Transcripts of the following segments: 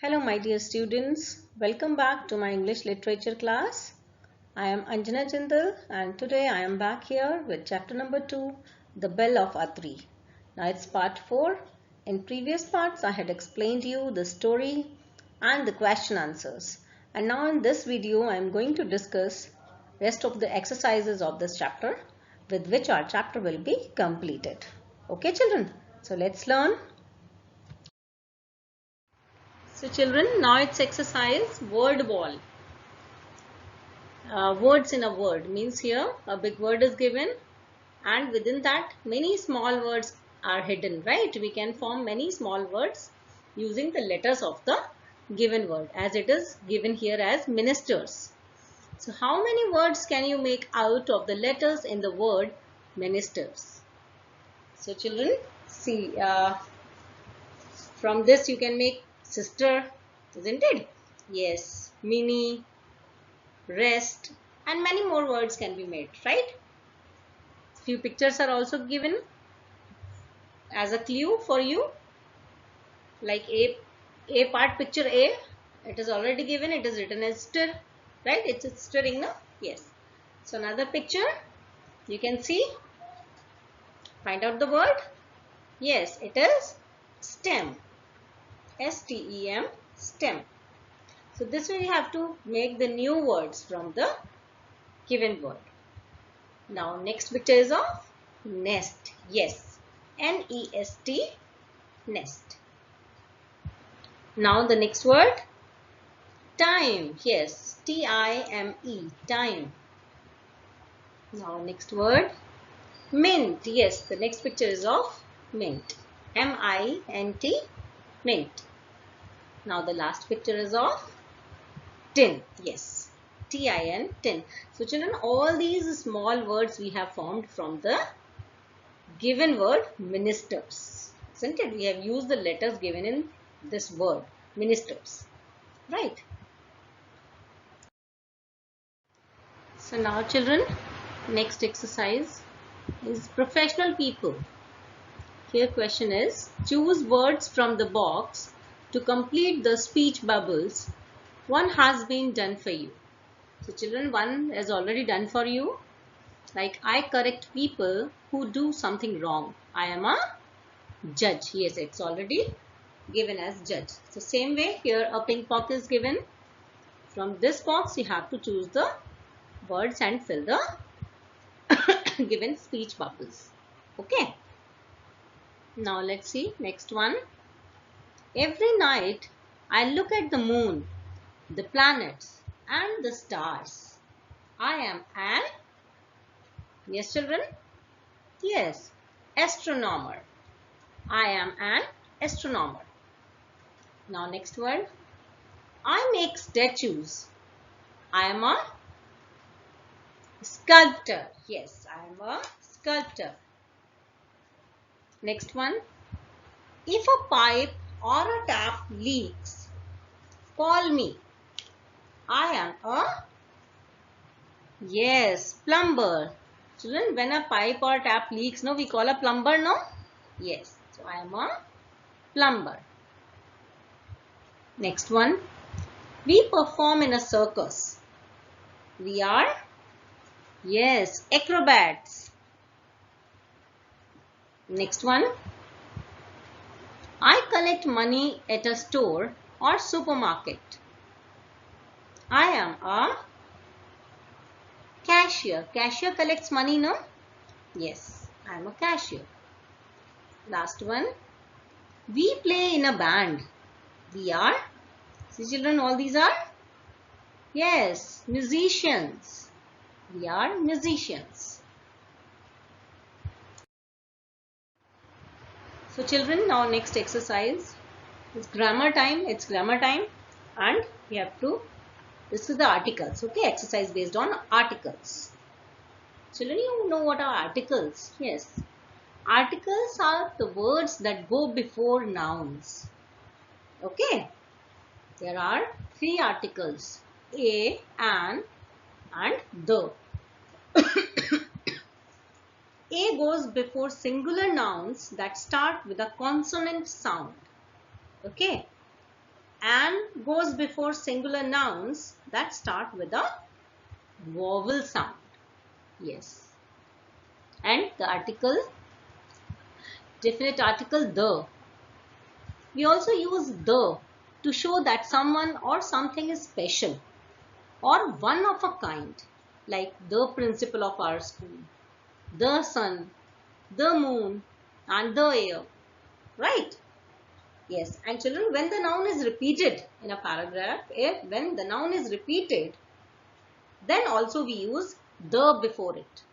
Hello my dear students, welcome back to my English literature class. I am Anjana Jindal and today I am back here with chapter number 2, The Bell of Atri. Now it's part 4. In previous parts I had explained you the story and the question answers. And now in this video I am going to discuss rest of the exercises of this chapter with which our chapter will be completed. Okay children, so let's learn. So children, now it's exercise word wall. Words in a word means here a big word is given and within that many small words are hidden, right? We can form many small words using the letters of the given word as it is given here as ministers. So how many words can you make out of the letters in the word ministers? So children, see from this you can make sister, isn't it? Yes, mini, rest and many more words can be made, right? Few pictures are also given as a clue for you, like a part picture A, it is already given, it is written as stir, right? It's stirring, no? Yes. So another picture you can see, find out the word. Yes, it is stem, STEM, stem. So this way you have to make the new words from the given word. Now next picture is of nest. Yes, N-E-S-T, nest. Now the next word, time. Yes, T-I-M-E, time. Now next word, mint. Yes, the next picture is of mint, M-I-N-T, mint. Now the last picture is of tin. Yes, T-I-N, tin. So children, all these small words we have formed from the given word ministers, isn't it? We have used the letters given in this word ministers, right? So now children, next exercise is professional people. Here question is, choose words from the box to complete the speech bubbles. One has been done for you. So children, one is already done for you. Like, I correct people who do something wrong. I am a judge. Yes, it's already given as judge. So same way here a pink box is given. From this box you have to choose the words and fill the given speech bubbles. Okay. Now let's see next one. Every night I look at the moon, the planets and the stars. I am an, yes children, yes, astronomer. I am an astronomer. Now next word, I make statues. I am a sculptor. Yes, I am a sculptor. Next one, if a pipe or a tap leaks, call me. I am a, yes, plumber. Children, when a pipe or tap leaks, no, we call a plumber, no? Yes, so I am a plumber. Next one, we perform in a circus. We are, yes, acrobats. Next one, I collect money at a store or supermarket. I am a cashier. Cashier collects money, no? Yes, I am a cashier. Last one, we play in a band. We are, see children, all these are, yes, musicians. We are musicians. So children, now next exercise is grammar time. It's grammar time and we have to discuss the articles. Okay, exercise based on articles. Children, you know what are articles? Yes. Articles are the words that go before nouns. Okay. There are three articles, a, an and the. A goes before singular nouns that start with a consonant sound. Okay. and goes before singular nouns that start with a vowel sound. Yes. And the article, definite article the. We also use the to show that someone or something is special or one of a kind, like the principal of our school, the sun, the moon, and the air. Right? Yes. And children, when the noun is repeated in a paragraph, when the noun is repeated, then also we use the before it.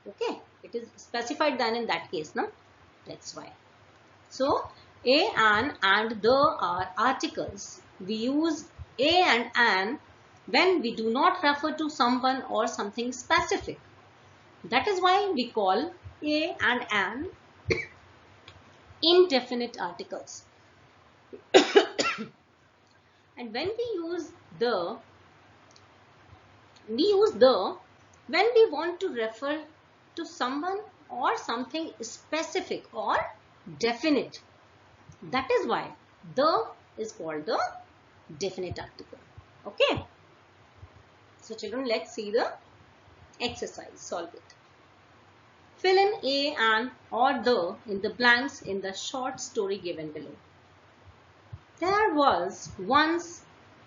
Okay? It is specified then in that case, no? That's why. So, a, and the are articles. We use a and an when we do not refer to someone or something specific. That is why we call a and an indefinite articles. And when we use the when we want to refer to someone or something specific or definite. That is why the is called the definite article. Okay. So children, let's see the exercise. Solve it. Fill in a, an or the in the blanks in the short story given below. There was once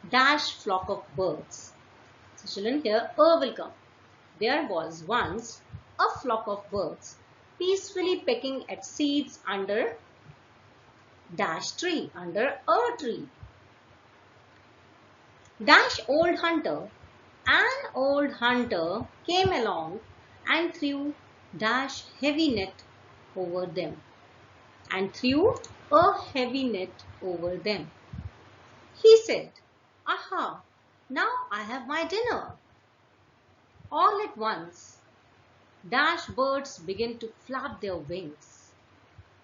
dash flock of birds. So children, here a will come. There was once a flock of birds peacefully pecking at seeds under dash tree, under a tree. Dash old hunter, an old hunter came along and threw dash heavy net over them, and threw a heavy net over them. He said, "Aha, now I have my dinner." All at once, dash birds began to flap their wings.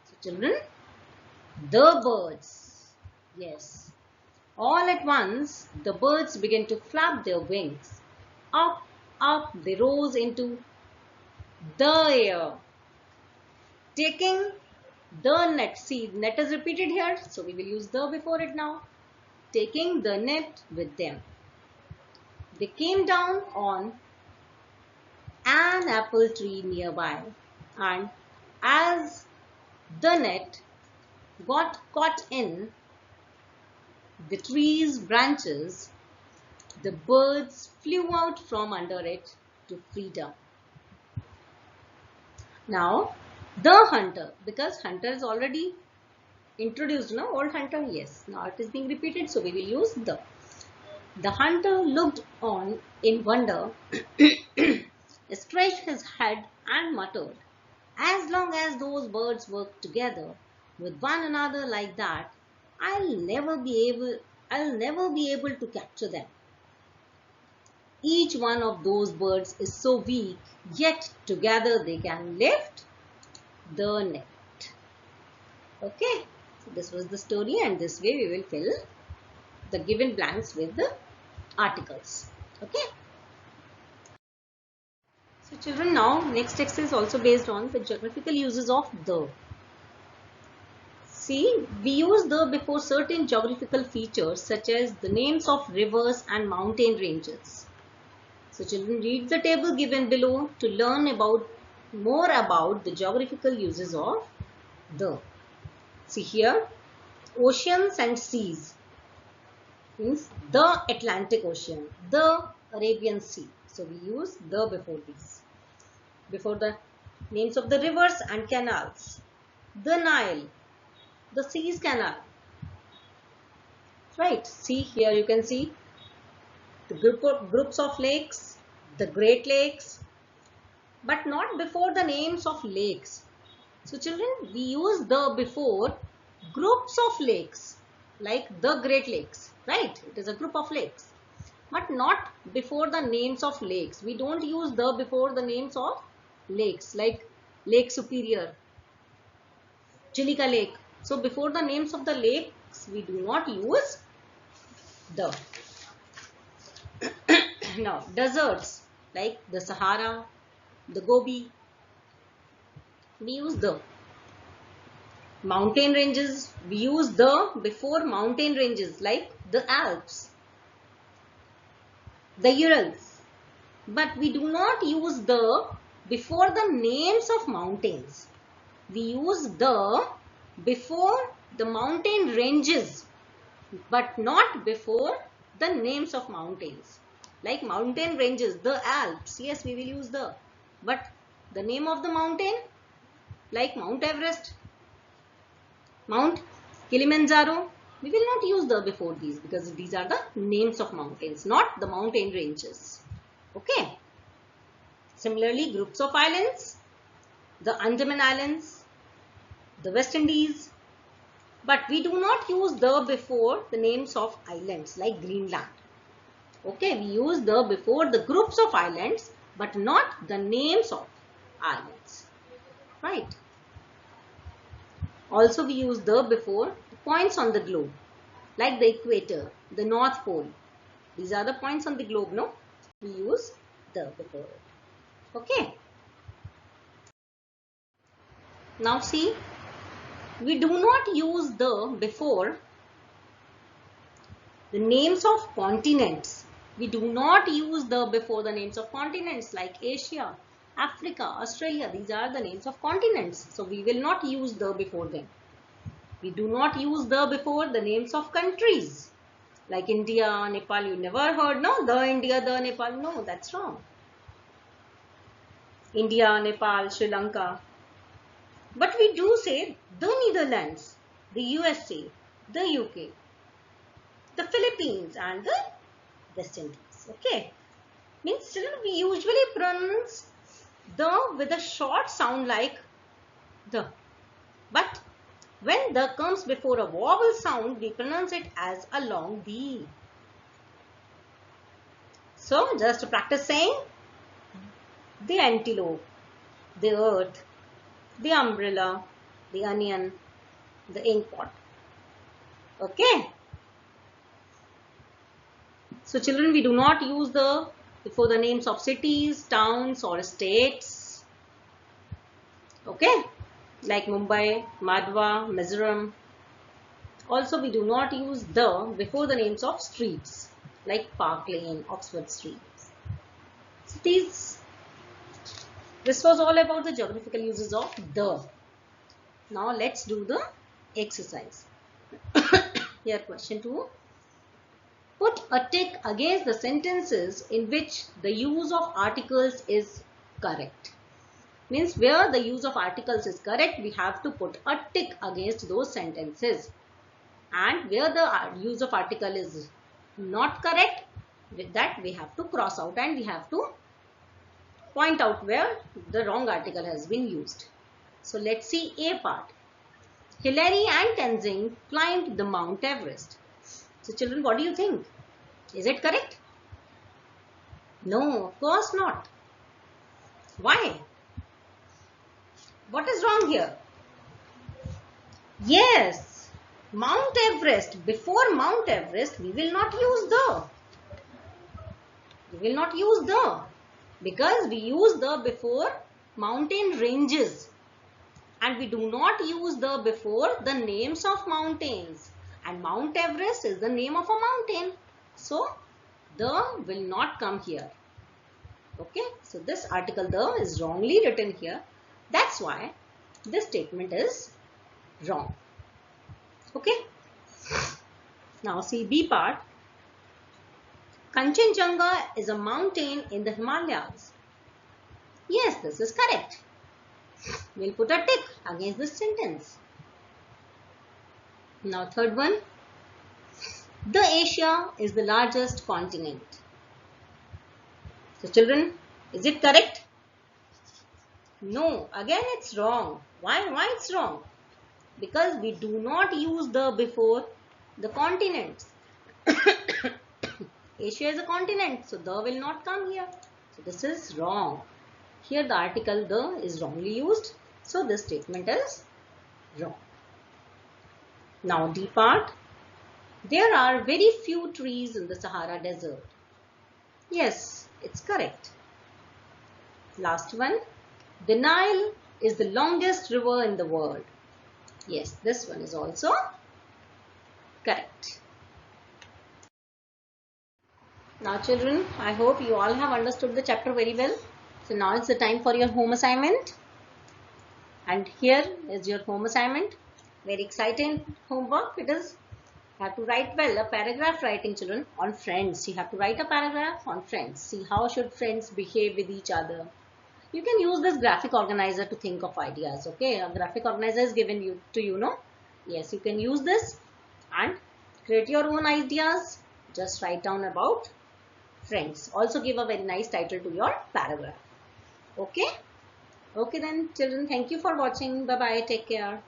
So children, the birds, yes. All at once, the birds began to flap their wings. Up, up they rose into the air, taking the net. See, net is repeated here, so we will use the before it now. Taking the net with them. They came down on an apple tree nearby, and as the net got caught in the tree's branches, the birds flew out from under it to freedom. Now, the hunter, because hunter is already introduced, no? Old hunter, yes. Now it is being repeated, so we will use the. The hunter looked on in wonder, stretched his head and muttered, "As long as those birds work together with one another like that, I'll never be able to capture them. Each one of those birds is so weak, yet together they can lift the net." Okay, so this was the story, and this way we will fill the given blanks with the articles. Okay. So children, now next text is also based on the geographical uses of the. See, we use the before certain geographical features such as the names of rivers and mountain ranges. So children, read the table given below to learn more about the geographical uses of the. See here, oceans and seas means the Atlantic Ocean, the Arabian Sea. So we use the before these. Before the names of the rivers and canals, the Nile, the Suez Canal. Right, see here you can see the groups of lakes, the Great Lakes, but not before the names of lakes. So children, we use the before groups of lakes like the Great Lakes, right? It is a group of lakes, but not before the names of lakes. We don't use the before the names of lakes like Lake Superior, Chilika Lake. So before the names of the lakes, we do not use the. Now, deserts like the Sahara, the Gobi, we use the. Mountain ranges, we use the before mountain ranges like the Alps, the Urals. But we do not use the before the names of mountains. We use the before the mountain ranges, but not before the names of mountains. Like mountain ranges, the Alps, yes, we will use the. But the name of the mountain, like Mount Everest, Mount Kilimanjaro, we will not use the before these because these are the names of mountains, not the mountain ranges. Okay. Similarly, groups of islands, the Andaman Islands, the West Indies, but we do not use the before the names of islands like Greenland. Okay, we use the before the groups of islands, but not the names of islands. Right. Also, we use the before the points on the globe, like the equator, the North Pole. These are the points on the globe, no? We use the before it. Okay. Now see, we do not use the before the names of continents. We do not use the before the names of continents like Asia, Africa, Australia. These are the names of continents. So we will not use the before them. We do not use the before the names of countries like India, Nepal. You never heard, no? The India, the Nepal. No, that's wrong. India, Nepal, Sri Lanka. But we do say the Netherlands, the USA, the UK, the Philippines and the West Indies. Okay. Means still we usually pronounce the with a short sound like the. But when the comes before a vowel sound, we pronounce it as a long B. So just to practice saying the antelope, the earth, the umbrella, the onion, the ink pot. Okay. So children, we do not use the before the names of cities, towns or states. Okay. Like Mumbai, Madhwa, Mizoram. Also, we do not use the before the names of streets like Park Lane, Oxford Street. So this was all about the geographical uses of the. Now let's do the exercise. Here question 2. Put a tick against the sentences in which the use of articles is correct. Means where the use of articles is correct, we have to put a tick against those sentences. And where the use of article is not correct, with that we have to cross out and we have to point out where the wrong article has been used. So let's see A part. Hillary and Tenzing climbed the Mount Everest. So children, what do you think? Is it correct? No, of course not. Why? What is wrong here? Yes, Mount Everest. Before Mount Everest, we will not use the. We will not use the. Because we use the before mountain ranges. And we do not use the before the names of mountains. And Mount Everest is the name of a mountain. So, the will not come here. Okay. So, this article the is wrongly written here. That's why this statement is wrong. Okay. Now, see B part. Kanchenjunga is a mountain in the Himalayas. Yes, this is correct. We'll put a tick against this sentence. Now, third one. The Asia is the largest continent. So, children, is it correct? No, again it's wrong. Why it's wrong? Because we do not use the before the continents. Asia is a continent, so the will not come here. So this is wrong. Here the article the is wrongly used. So this statement is wrong. Now D part. There are very few trees in the Sahara Desert. Yes, it's correct. Last one. The Nile is the longest river in the world. Yes, this one is also correct. Now children, I hope you all have understood the chapter very well. So now it's the time for your home assignment. And here is your home assignment. Very exciting homework it is. You have to write well, a paragraph writing children on friends. You have to write a paragraph on friends. See how should friends behave with each other. You can use this graphic organizer to think of ideas. Okay, a graphic organizer is given to you, no? Yes, you can use this and create your own ideas. Just write down about friends. Also give a very nice title to your paragraph. Okay? Okay then children, thank you for watching. Bye bye. Take care.